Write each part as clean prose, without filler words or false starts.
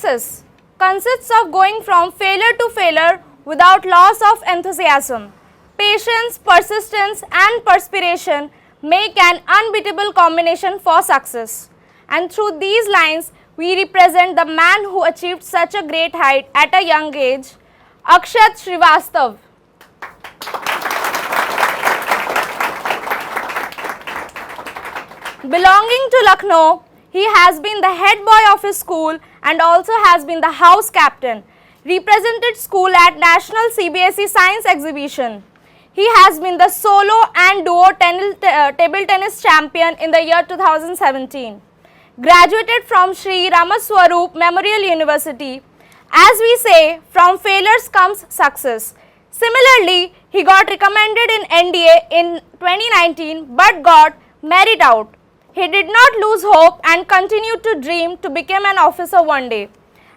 success consists of going from failure to failure without loss of enthusiasm. Patience, persistence and perspiration make an unbeatable combination for success. And through these lines, we represent the man who achieved such a great height at a young age, Akshat Srivastav. Belonging to Lucknow, he has been the head boy of his school and also has been the house captain, represented school at National CBSE Science Exhibition. He has been the solo and duo table tennis champion in the year 2017. Graduated from Sri Ramaswarup Memorial University. As we say, from failures comes success. Similarly, he got recommended in NDA in 2019 but got merit out. He did not lose hope and continued to dream to become an officer one day.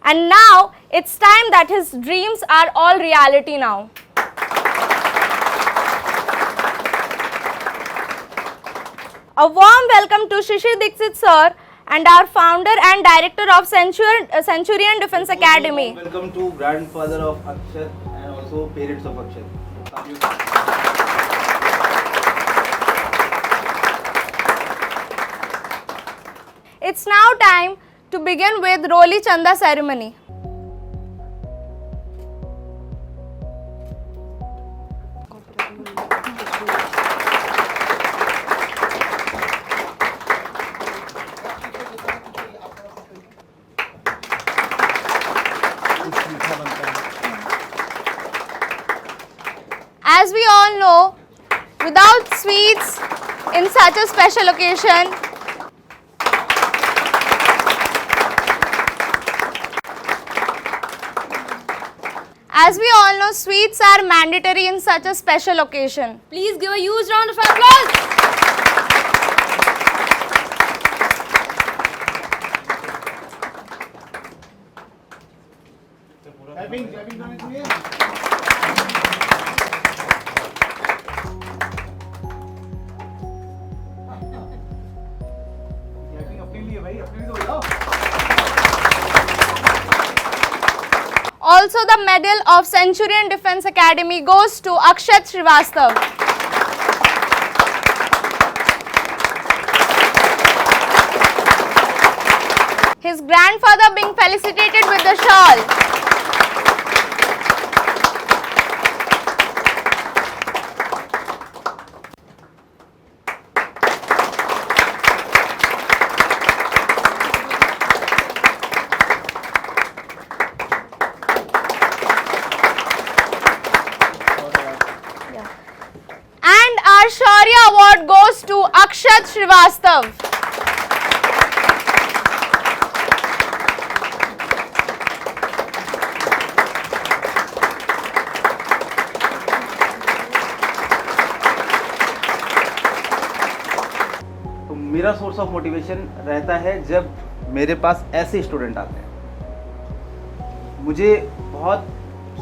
And now it's time that his dreams are all reality now. A warm welcome to Shishir Dixit sir and our founder and director of Centurion Defence Academy. Welcome to grandfather of Akshat and also parents of Akshat. It's now time to begin with Roli Chanda ceremony. As we all know, without sweets in such a special occasion, sweets are mandatory in such a special occasion. Please give a huge round of applause. Also, the medal of Centurion Defence Academy goes to Akshat Srivastav. His grandfather being felicitated with the shawl. Our Shaurya Award goes to Akshat Srivastav. तो मेरा source of motivation रहता है जब मेरे पास ऐसे student आते हैं। मुझे बहुत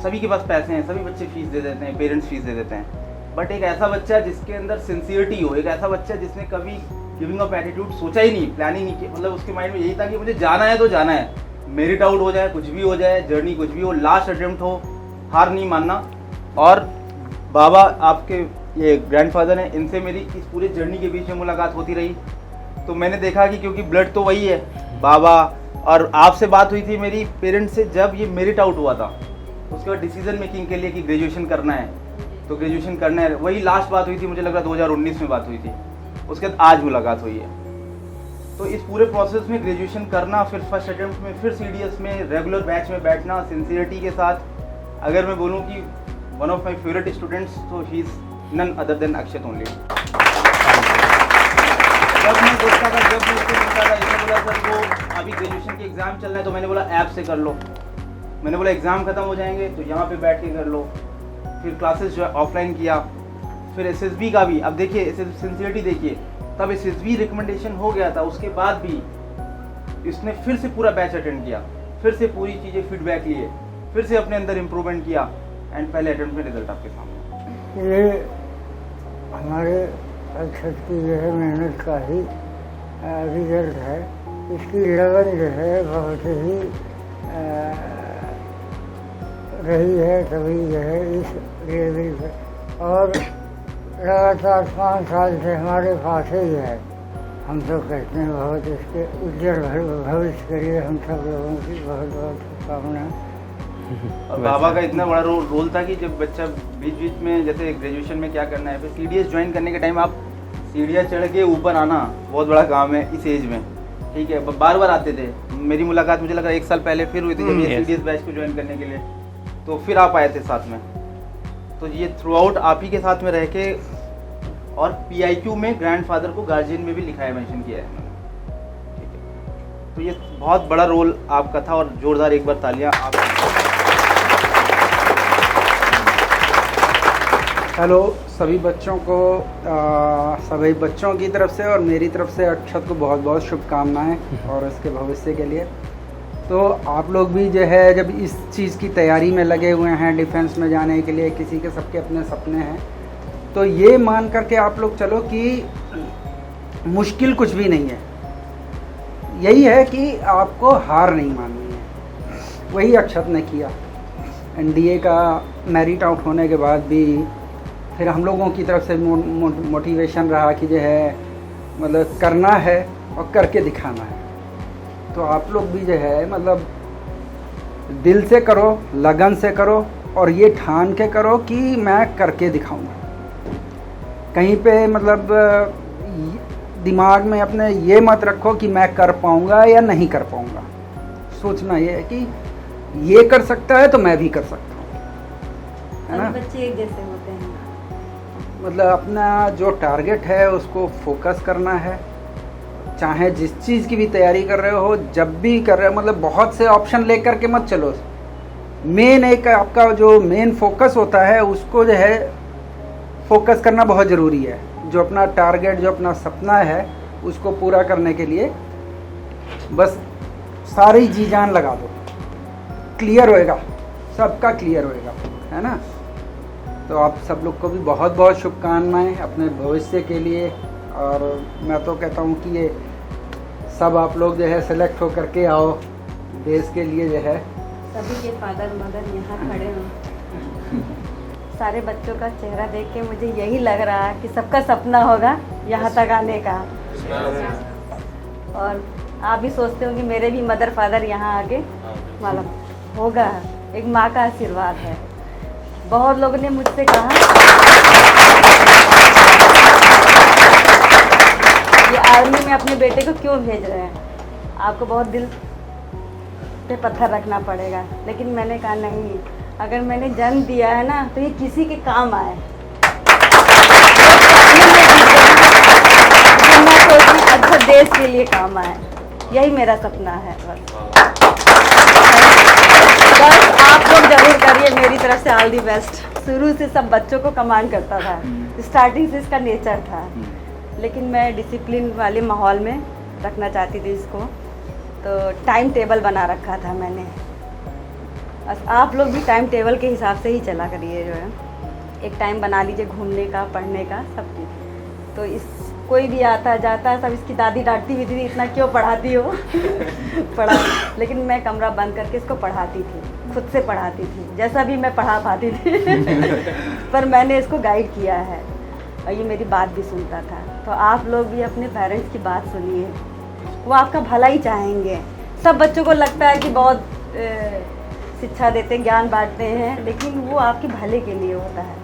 सभी के पास पैसे हैं, सभी बच्चे फीस दे देते हैं, पेरेंट्स फीस दे देते हैं, बट एक ऐसा बच्चा जिसके अंदर सिंसियरिटी हो, एक ऐसा बच्चा जिसने कभी गिविंग अप एटीट्यूड सोचा ही नहीं, प्लान ही नहीं किया, मतलब उसके माइंड में यही था कि मुझे जाना है तो जाना है, मेरिट आउट हो जाए, कुछ भी हो जाए, जर्नी कुछ भी हो, लास्ट अटेम्प्ट हो, हार नहीं मानना। और बाबा आपके ये ग्रैंडफादर हैं, इनसे मेरी इस पूरे जर्नी के बीच में मुलाकात होती रही, तो मैंने देखा कि क्योंकि ब्लड तो वही है, बाबा और आपसे बात हुई थी मेरी पेरेंट्स से जब ये मेरिट आउट हुआ था, उसके बाद डिसीजन मेकिंग के लिए कि ग्रेजुएशन करना है तो ग्रेजुएशन करना है, वही लास्ट बात हुई थी, मुझे लग रहा 2019 में बात हुई थी, उसके बाद आज मुलाकात हुई है। तो इस पूरे प्रोसेस में ग्रेजुएशन करना, फिर फर्स्ट अटेम्प्ट में, फिर CDS में रेगुलर बैच में बैठना सिंसियरिटी के साथ, अगर मैं बोलूँ कि one of my favourite students तो he is none other than Akshat only. जब मैं सोचता था, जब मैं उसको मिलता था, इसने बोला सर वो अभी ग्रेजुएशन के एग्ज़ाम चल रहा है, तो मैंने बोला ऐप से कर लो, मैंने बोला एग्ज़ाम ख़त्म हो जाएंगे तो यहाँ पे बैठ के कर लो, फिर क्लासेस जो है ऑफलाइन किया, फिर SSB का भी, अब देखिए सिंसियरिटी देखिए, तब SSB रिकमेंडेशन हो गया था, उसके बाद भी इसने फिर से पूरा बैच अटेंड किया, फिर से पूरी चीज़ें फीडबैक लिए, फिर से अपने अंदर इम्प्रूवमेंट किया एंड पहले अटेम्प्ट में रिजल्ट आपके सामने। ये हमारे अक्षत की जो है मेहनत का ही रिजल्ट है। इसकी लगन जो है बहुत ही रही है सभी जो है इस डिलीवरी पे, और लगातार 5 साल से हमारे पास ही है। हम तो कहते हैं बहुत इसके उज्जवल भविष्य के लिए हम सब लोगों की बहुत बहुत शुभकामनाएं। और बाबा का इतना बड़ा रोल था कि जब बच्चा बीच बीच में जैसे ग्रेजुएशन में क्या करना है, फिर CDS ज्वाइन करने के टाइम आप सीढ़ियाँ चढ़ के ऊपर आना बहुत बड़ा काम है इस एज में, ठीक है। बार बार आते थे। मेरी मुलाकात मुझे लगा 1 साल पहले फिर हुई थी जब ये CDS बैच को ज्वाइन करने के लिए, तो फिर आप आए थे साथ में। तो ये थ्रू आउट आप ही के साथ में रह के, और PIQ में ग्रैंडफादर को गार्जियन में भी लिखा है, मेंशन किया है, ठीक है। तो ये बहुत बड़ा रोल आपका था, और जोरदार एक बार तालियां आप। हेलो सभी बच्चों को, सभी बच्चों की तरफ से और मेरी तरफ से अक्षत को बहुत बहुत शुभकामनाएं और इसके भविष्य के लिए। तो आप लोग भी जो है जब इस चीज़ की तैयारी में लगे हुए हैं, डिफेंस में जाने के लिए, किसी के सबके अपने सपने हैं, तो ये मान करके आप लोग चलो कि मुश्किल कुछ भी नहीं है। यही है कि आपको हार नहीं माननी है। वही अक्षत ने किया। NDA का मेरिट आउट होने के बाद भी फिर हम लोगों की तरफ से मोटिवेशन रहा कि जो है मतलब करना है और करके दिखाना है। तो आप लोग भी जो है मतलब दिल से करो, लगन से करो, और ये ठान के करो कि मैं करके दिखाऊंगा। कहीं पे मतलब दिमाग में अपने ये मत रखो कि मैं कर पाऊंगा या नहीं कर पाऊंगा। सोचना ये है कि ये कर सकता है तो मैं भी कर सकता हूँ, है ना। बच्चे एक जैसे होते हैं। मतलब अपना जो टारगेट है उसको फोकस करना है। चाहे जिस चीज़ की भी तैयारी कर रहे हो, जब भी कर रहे हो, मतलब बहुत से ऑप्शन लेकर के मत चलो। मेन एक आपका जो मेन फोकस होता है उसको जो है फोकस करना बहुत ज़रूरी है। जो अपना टारगेट, जो अपना सपना है, उसको पूरा करने के लिए बस सारी जी जान लगा दो, क्लियर होएगा, सबका क्लियर होएगा, है ना। तो आप सब लोग को भी बहुत बहुत शुभकामनाएं अपने भविष्य के लिए। और मैं तो कहता हूँ कि ये सब आप लोग जो है सेलेक्ट हो करके आओ देश के लिए, जो है सभी के फादर मदर यहाँ खड़े हों। सारे बच्चों का चेहरा देख के मुझे यही लग रहा है कि सबका सपना होगा यहाँ तक आने का। और आप भी सोचते हो कि मेरे भी मदर फादर यहाँ आगे मतलब होगा। एक माँ का आशीर्वाद है। बहुत लोगों ने मुझसे कहा ये आर्मी में अपने बेटे को क्यों भेज रहे हैं, आपको बहुत दिल पे पत्थर रखना पड़ेगा। लेकिन मैंने कहा नहीं, अगर मैंने जन्म दिया है ना तो ये किसी के काम आए। मैं सोचती अच्छा देश के लिए काम आए, यही मेरा सपना है। बस आप लोग जरूर करिए, मेरी तरफ से ऑल दी बेस्ट। शुरू से सब बच्चों को कमांड करता था, स्टार्टिंग से इसका नेचर था, लेकिन मैं डिसिप्लिन वाले माहौल में रखना चाहती थी इसको। तो टाइम टेबल बना रखा था मैंने। आप लोग भी टाइम टेबल के हिसाब से ही चला करिए। जो है एक टाइम बना लीजिए घूमने का, पढ़ने का, सब चीज़। तो इस कोई भी आता जाता सब इसकी दादी डांटती भी थी, इतना क्यों पढ़ाती हो पढ़ा। लेकिन मैं कमरा बंद करके इसको पढ़ाती थी, खुद से पढ़ाती थी, जैसा भी मैं पढ़ा पाती थी पर मैंने इसको गाइड किया है और ये मेरी बात भी सुनता था। तो आप लोग भी अपने पेरेंट्स की बात सुनिए, वो आपका भला ही चाहेंगे। सब बच्चों को लगता है कि बहुत शिक्षा देते, ज्ञान बांटते हैं, लेकिन वो आपके भले के लिए होता है।